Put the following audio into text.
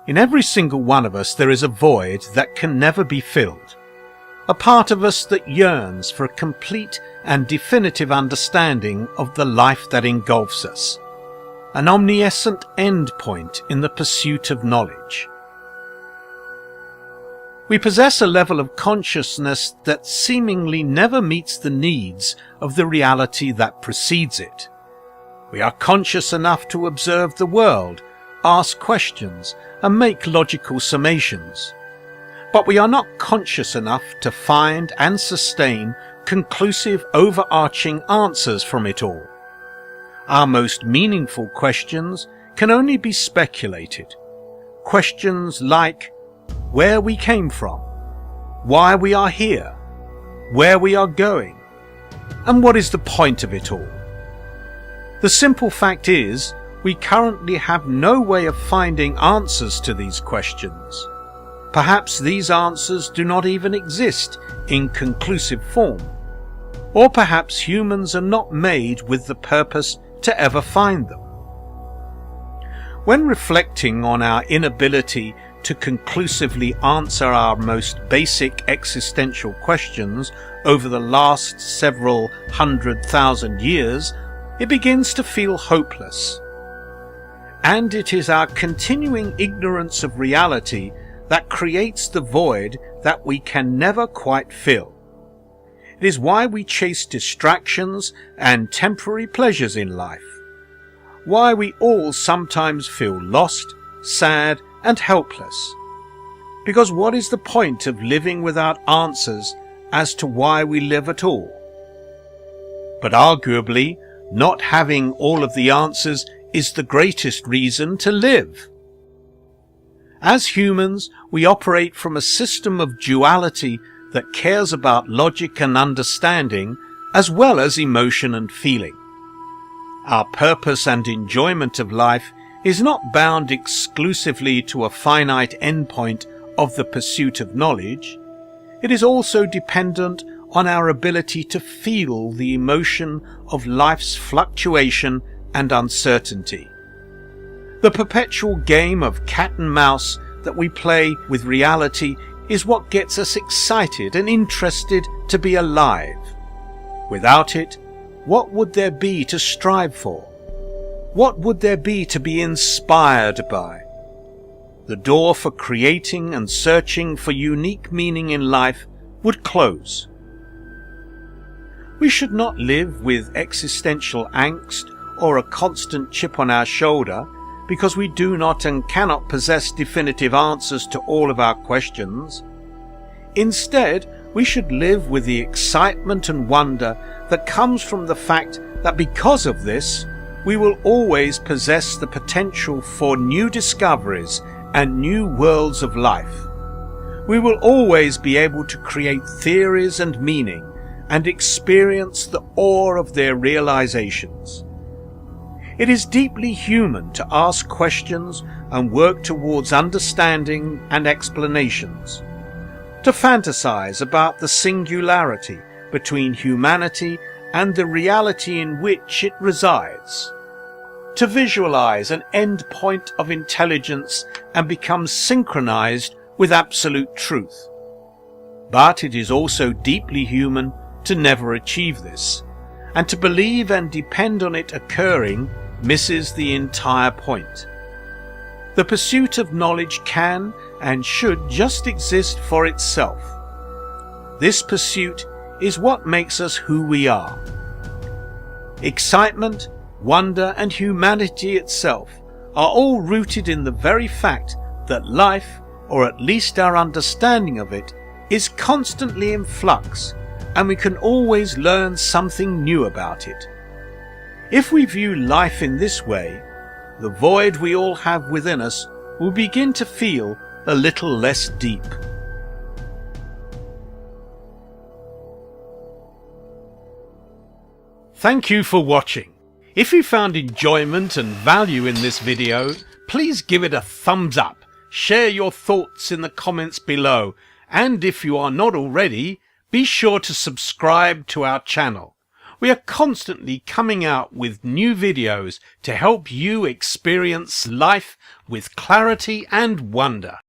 In every single one of us there is a void that can never be filled, a part of us that yearns for a complete and definitive understanding of the life that engulfs us, an omniscient end point in the pursuit of knowledge. We possess a level of consciousness that seemingly never meets the needs of the reality that precedes it. We are conscious enough to observe the world, ask questions, and make logical summations. But we are not conscious enough to find and sustain conclusive overarching answers from it all. Our most meaningful questions can only be speculated. Questions like where we came from, why we are here, where we are going, and what is the point of it all. The simple fact is, we currently have no way of finding answers to these questions. Perhaps these answers do not even exist in conclusive form, or perhaps humans are not made with the purpose to ever find them. When reflecting on our inability to conclusively answer our most basic existential questions over the last several 100,000 years, it begins to feel hopeless. And it is our continuing ignorance of reality that creates the void that we can never quite fill. It is why we chase distractions and temporary pleasures in life, why we all sometimes feel lost, sad, and helpless. Because what is the point of living without answers as to why we live at all? But arguably, not having all of the answers is the greatest reason to live. As humans, we operate from a system of duality that cares about logic and understanding as well as emotion and feeling. Our purpose and enjoyment of life is not bound exclusively to a finite endpoint of the pursuit of knowledge. It is also dependent on our ability to feel the emotion of life's fluctuation and uncertainty. The perpetual game of cat and mouse that we play with reality is what gets us excited and interested to be alive. Without it, what would there be to strive for? What would there be to be inspired by? The door for creating and searching for unique meaning in life would close. We should not live with existential angst or a constant chip on our shoulder because we do not and cannot possess definitive answers to all of our questions. Instead, we should live with the excitement and wonder that comes from the fact that because of this, we will always possess the potential for new discoveries and new worlds of life. We will always be able to create theories and meaning and experience the awe of their realizations. It is deeply human to ask questions and work towards understanding and explanations, to fantasize about the singularity between humanity and the reality in which it resides, to visualize an end point of intelligence and become synchronized with absolute truth. But it is also deeply human to never achieve this, and to believe and depend on it occurring misses the entire point. The pursuit of knowledge can and should just exist for itself. This pursuit is what makes us who we are. Excitement, wonder, and humanity itself are all rooted in the very fact that life, or at least our understanding of it, is constantly in flux, and we can always learn something new about it. If we view life in this way, the void we all have within us will begin to feel a little less deep. Thank you for watching. If you found enjoyment and value in this video, please give it a thumbs up, share your thoughts in the comments below, and if you are not already, be sure to subscribe to our channel. We are constantly coming out with new videos to help you experience life with clarity and wonder.